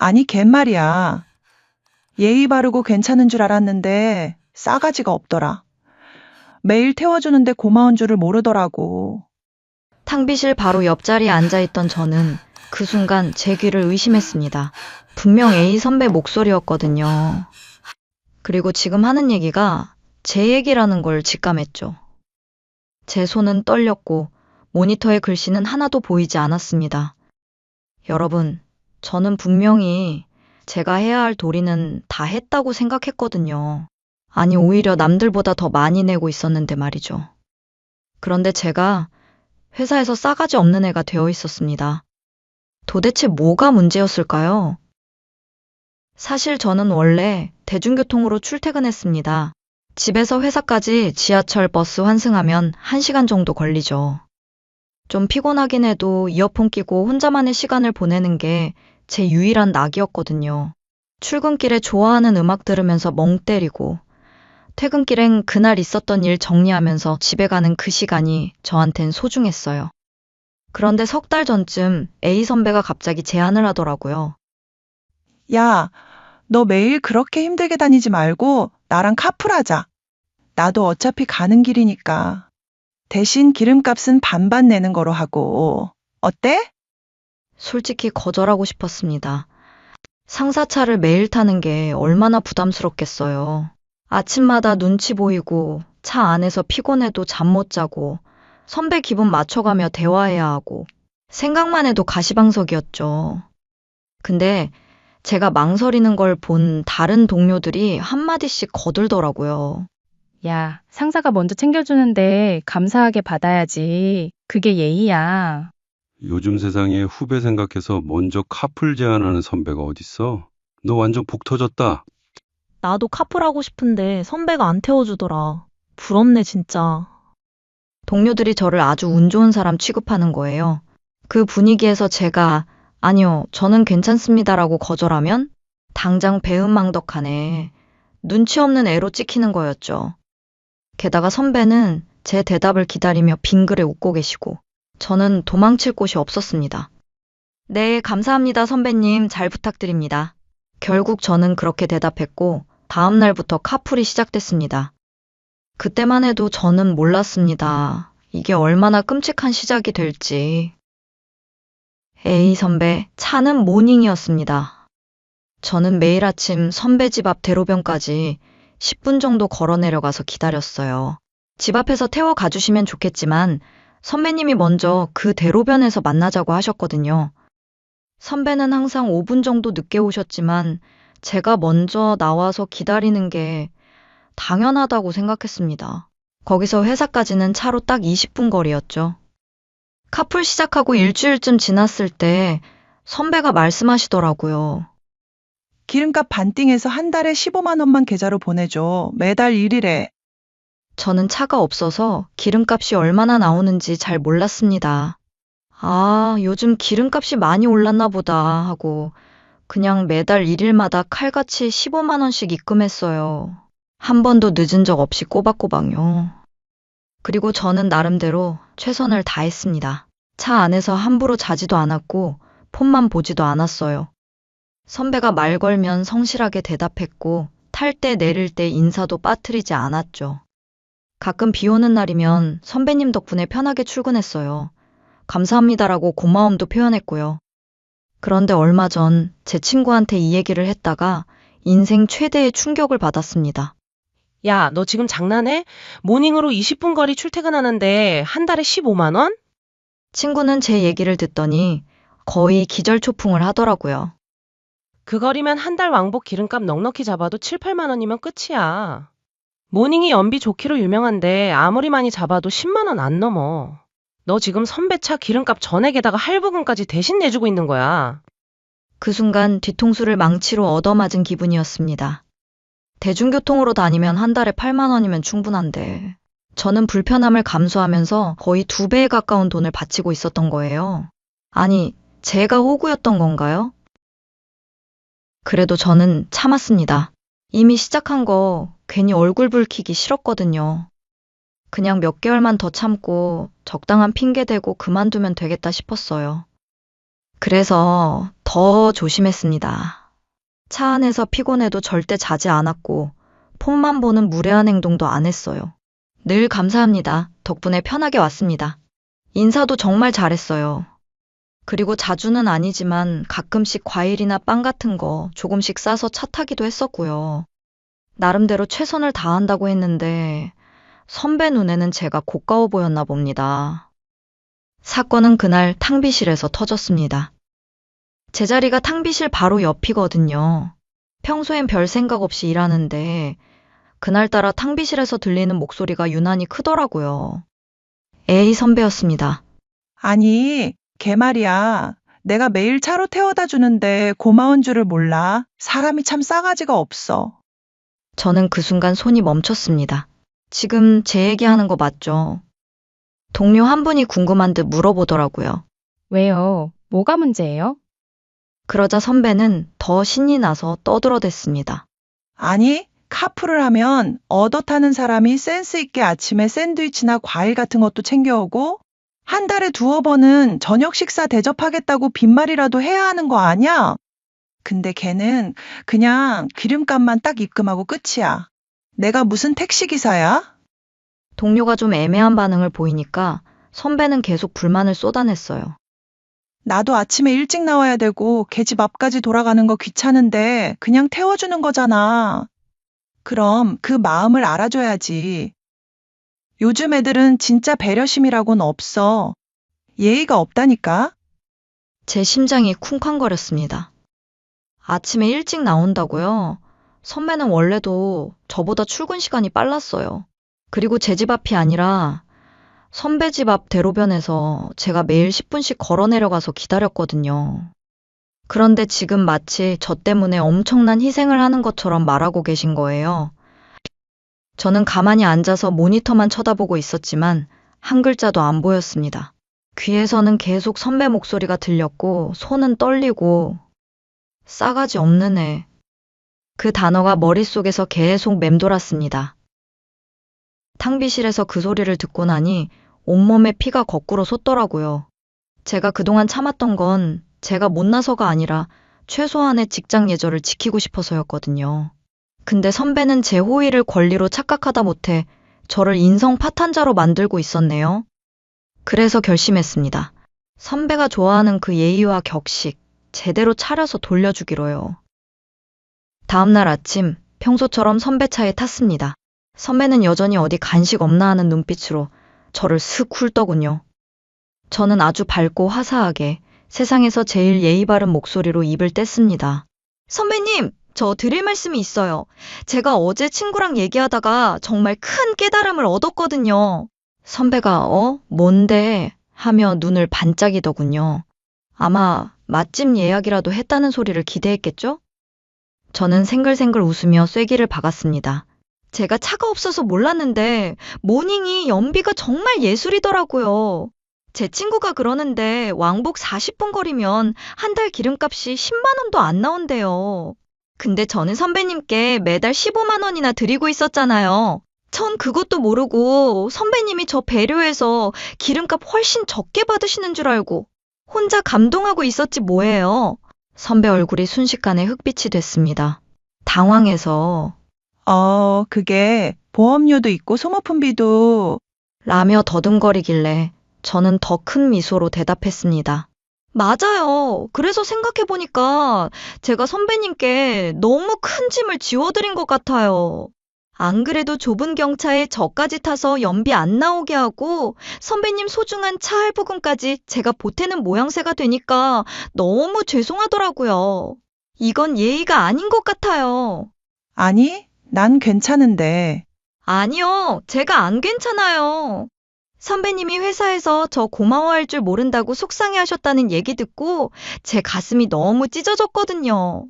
아니, 걘말이야. 예의 바르고 괜찮은 줄 알았는데 싸가지가 없더라. 매일 태워주는데 고마운 줄을 모르더라고. 탕비실 바로 옆자리에 앉아있던 저는 그 순간 제 귀를 의심했습니다. 분명 A 선배 목소리였거든요. 그리고 지금 하는 얘기가 제 얘기라는 걸 직감했죠. 제 손은 떨렸고 모니터의 글씨는 하나도 보이지 않았습니다. 여러분, 저는 분명히 제가 해야 할 도리는 다 했다고 생각했거든요. 아니, 오히려 남들보다 더 많이 내고 있었는데 말이죠. 그런데 제가 회사에서 싸가지 없는 애가 되어 있었습니다. 도대체 뭐가 문제였을까요? 사실 저는 원래 대중교통으로 출퇴근했습니다. 집에서 회사까지 지하철, 버스 환승하면 1시간 정도 걸리죠. 좀 피곤하긴 해도 이어폰 끼고 혼자만의 시간을 보내는 게 제 유일한 낙이었거든요. 출근길에 좋아하는 음악 들으면서 멍 때리고, 퇴근길엔 그날 있었던 일 정리하면서 집에 가는 그 시간이 저한텐 소중했어요. 그런데 석 달 전쯤 A 선배가 갑자기 제안을 하더라고요. 야, 너 매일 그렇게 힘들게 다니지 말고 나랑 카풀하자. 나도 어차피 가는 길이니까. 대신 기름값은 반반 내는 거로 하고. 어때? 솔직히 거절하고 싶었습니다. 상사차를 매일 타는 게 얼마나 부담스럽겠어요. 아침마다 눈치 보이고 차 안에서 피곤해도 잠 못 자고 선배 기분 맞춰가며 대화해야 하고 생각만 해도 가시방석이었죠. 근데 제가 망설이는 걸 본 다른 동료들이 한마디씩 거들더라고요. 야, 상사가 먼저 챙겨주는데 감사하게 받아야지. 그게 예의야. 요즘 세상에 후배 생각해서 먼저 카풀 제안하는 선배가 어딨어? 너 완전 복 터졌다. 나도 카풀하고 싶은데 선배가 안 태워주더라. 부럽네, 진짜. 동료들이 저를 아주 운 좋은 사람 취급하는 거예요. 그 분위기에서 제가 아니요, 저는 괜찮습니다라고 거절하면 당장 배은망덕하네. 눈치 없는 애로 찍히는 거였죠. 게다가 선배는 제 대답을 기다리며 빙그레 웃고 계시고 저는 도망칠 곳이 없었습니다. 네, 감사합니다, 선배님. 잘 부탁드립니다. 결국 저는 그렇게 대답했고 다음 날부터 카풀이 시작됐습니다. 그때만 해도 저는 몰랐습니다. 이게 얼마나 끔찍한 시작이 될지. A 선배, 차는 모닝이었습니다. 저는 매일 아침 선배 집 앞 대로변까지 10분 정도 걸어 내려가서 기다렸어요. 집 앞에서 태워 가주시면 좋겠지만 선배님이 먼저 그 대로변에서 만나자고 하셨거든요. 선배는 항상 5분 정도 늦게 오셨지만 제가 먼저 나와서 기다리는 게 당연하다고 생각했습니다. 거기서 회사까지는 차로 딱 20분 거리였죠. 카풀 시작하고 일주일쯤 지났을 때 선배가 말씀하시더라고요. 기름값 반띵해서 한 달에 15만 원만 계좌로 보내줘. 매달 1일에. 저는 차가 없어서 기름값이 얼마나 나오는지 잘 몰랐습니다. 아, 요즘 기름값이 많이 올랐나 보다 하고 그냥 매달 1일마다 칼같이 15만 원씩 입금했어요. 한 번도 늦은 적 없이 꼬박꼬박요. 그리고 저는 나름대로 최선을 다했습니다. 차 안에서 함부로 자지도 않았고 폰만 보지도 않았어요. 선배가 말 걸면 성실하게 대답했고 탈 때 내릴 때 인사도 빠뜨리지 않았죠. 가끔 비 오는 날이면 선배님 덕분에 편하게 출근했어요. 감사합니다라고 고마움도 표현했고요. 그런데 얼마 전 제 친구한테 이 얘기를 했다가 인생 최대의 충격을 받았습니다. 야, 너 지금 장난해? 모닝으로 20분 거리 출퇴근하는데 한 달에 15만 원? 친구는 제 얘기를 듣더니 거의 기절초풍을 하더라고요. 그 거리면 한 달 왕복 기름값 넉넉히 잡아도 7, 8만 원이면 끝이야. 모닝이 연비 좋기로 유명한데 아무리 많이 잡아도 10만 원 안 넘어. 너 지금 선배차 기름값 전액에다가 할부금까지 대신 내주고 있는 거야. 그 순간 뒤통수를 망치로 얻어맞은 기분이었습니다. 대중교통으로 다니면 한 달에 8만 원이면 충분한데 저는 불편함을 감수하면서 거의 2배에 가까운 돈을 바치고 있었던 거예요. 아니, 제가 호구였던 건가요? 그래도 저는 참았습니다. 이미 시작한 거 괜히 얼굴 붉히기 싫었거든요. 그냥 몇 개월만 더 참고 적당한 핑계 대고 그만두면 되겠다 싶었어요. 그래서 더 조심했습니다. 차 안에서 피곤해도 절대 자지 않았고 폰만 보는 무례한 행동도 안 했어요. 늘 감사합니다. 덕분에 편하게 왔습니다. 인사도 정말 잘했어요. 그리고 자주는 아니지만 가끔씩 과일이나 빵 같은 거 조금씩 싸서 차 타기도 했었고요. 나름대로 최선을 다한다고 했는데 선배 눈에는 제가 고가워 보였나 봅니다. 사건은 그날 탕비실에서 터졌습니다. 제 자리가 탕비실 바로 옆이거든요. 평소엔 별 생각 없이 일하는데 그날따라 탕비실에서 들리는 목소리가 유난히 크더라고요. A 선배였습니다. 아니, 걔 말이야. 내가 매일 차로 태워다 주는데 고마운 줄을 몰라. 사람이 참 싸가지가 없어. 저는 그 순간 손이 멈췄습니다. 지금 제 얘기하는 거 맞죠? 동료 한 분이 궁금한 듯 물어보더라고요. 왜요? 뭐가 문제예요? 그러자 선배는 더 신이 나서 떠들어댔습니다. 아니, 카풀을 하면 얻어 타는 사람이 센스 있게 아침에 샌드위치나 과일 같은 것도 챙겨오고 한 달에 2-3번은 저녁 식사 대접하겠다고 빈말이라도 해야 하는 거 아니야? 근데 걔는 그냥 기름값만 딱 입금하고 끝이야. 내가 무슨 택시기사야? 동료가 좀 애매한 반응을 보이니까 선배는 계속 불만을 쏟아냈어요. 나도 아침에 일찍 나와야 되고 걔 집 앞까지 돌아가는 거 귀찮은데 그냥 태워주는 거잖아. 그럼 그 마음을 알아줘야지. 요즘 애들은 진짜 배려심이라고는 없어. 예의가 없다니까? 제 심장이 쿵쾅거렸습니다. 아침에 일찍 나온다고요? 선배는 원래도 저보다 출근 시간이 빨랐어요. 그리고 제 집 앞이 아니라 선배 집 앞 대로변에서 제가 매일 10분씩 걸어 내려가서 기다렸거든요. 그런데 지금 마치 저 때문에 엄청난 희생을 하는 것처럼 말하고 계신 거예요. 저는 가만히 앉아서 모니터만 쳐다보고 있었지만 한 글자도 안 보였습니다. 귀에서는 계속 선배 목소리가 들렸고 손은 떨리고 싸가지 없는 애. 그 단어가 머릿속에서 계속 맴돌았습니다. 탕비실에서 그 소리를 듣고 나니 온몸에 피가 거꾸로 솟더라고요. 제가 그동안 참았던 건 제가 못나서가 아니라 최소한의 직장 예절을 지키고 싶어서였거든요. 근데 선배는 제 호의를 권리로 착각하다 못해 저를 인성 파탄자로 만들고 있었네요. 그래서 결심했습니다. 선배가 좋아하는 그 예의와 격식 제대로 차려서 돌려주기로요. 다음날 아침 평소처럼 선배 차에 탔습니다. 선배는 여전히 어디 간식 없나 하는 눈빛으로 저를 슥 훑더군요. 저는 아주 밝고 화사하게 세상에서 제일 예의 바른 목소리로 입을 뗐습니다. 선배님, 저 드릴 말씀이 있어요. 제가 어제 친구랑 얘기하다가 정말 큰 깨달음을 얻었거든요. 선배가 뭔데? 하며 눈을 반짝이더군요. 아마 맛집 예약이라도 했다는 소리를 기대했겠죠? 저는 생글생글 웃으며 쐐기를 박았습니다. 제가 차가 없어서 몰랐는데 모닝이 연비가 정말 예술이더라고요. 제 친구가 그러는데 왕복 40분 거리면 한 달 기름값이 10만 원도 안 나온대요. 근데 저는 선배님께 매달 15만 원이나 드리고 있었잖아요. 전 그것도 모르고 선배님이 저 배려해서 기름값 훨씬 적게 받으시는 줄 알고 혼자 감동하고 있었지 뭐예요. 선배 얼굴이 순식간에 흑빛이 됐습니다. 당황해서 그게 보험료도 있고 소모품비도. 라며 더듬거리길래 저는 더 큰 미소로 대답했습니다. 맞아요. 그래서 생각해보니까 제가 선배님께 너무 큰 짐을 지워드린 것 같아요. 안 그래도 좁은 경차에 저까지 타서 연비 안 나오게 하고 선배님 소중한 차 할부금까지 제가 보태는 모양새가 되니까 너무 죄송하더라고요. 이건 예의가 아닌 것 같아요. 아니, 난 괜찮은데. 아니요, 제가 안 괜찮아요. 선배님이 회사에서 저 고마워할 줄 모른다고 속상해 하셨다는 얘기 듣고 제 가슴이 너무 찢어졌거든요.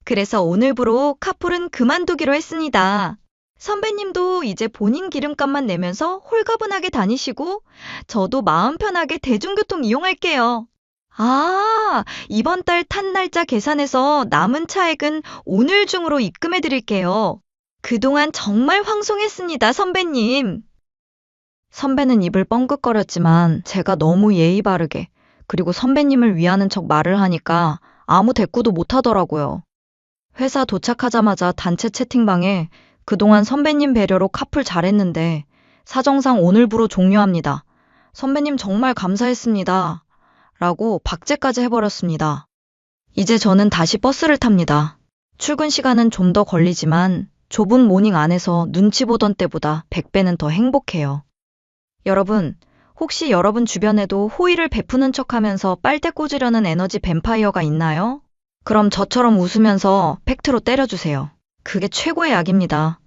그래서 오늘부로 카풀은 그만두기로 했습니다. 선배님도 이제 본인 기름값만 내면서 홀가분하게 다니시고 저도 마음 편하게 대중교통 이용할게요. 아, 이번 달 탄 날짜 계산해서 남은 차액은 오늘 중으로 입금해 드릴게요. 그동안 정말 황송했습니다, 선배님. 선배는 입을 뻥긋거렸지만 제가 너무 예의 바르게 그리고 선배님을 위하는 척 말을 하니까 아무 대꾸도 못 하더라고요. 회사 도착하자마자 단체 채팅방에 그동안 선배님 배려로 카풀 잘했는데 사정상 오늘부로 종료합니다. 선배님 정말 감사했습니다. 라고 박제까지 해버렸습니다. 이제 저는 다시 버스를 탑니다. 출근 시간은 좀 더 걸리지만 좁은 모닝 안에서 눈치 보던 때보다 100배는 더 행복해요. 여러분, 혹시 여러분 주변에도 호의를 베푸는 척하면서 빨대 꽂으려는 에너지 뱀파이어가 있나요? 그럼 저처럼 웃으면서 팩트로 때려주세요. 그게 최고의 약입니다.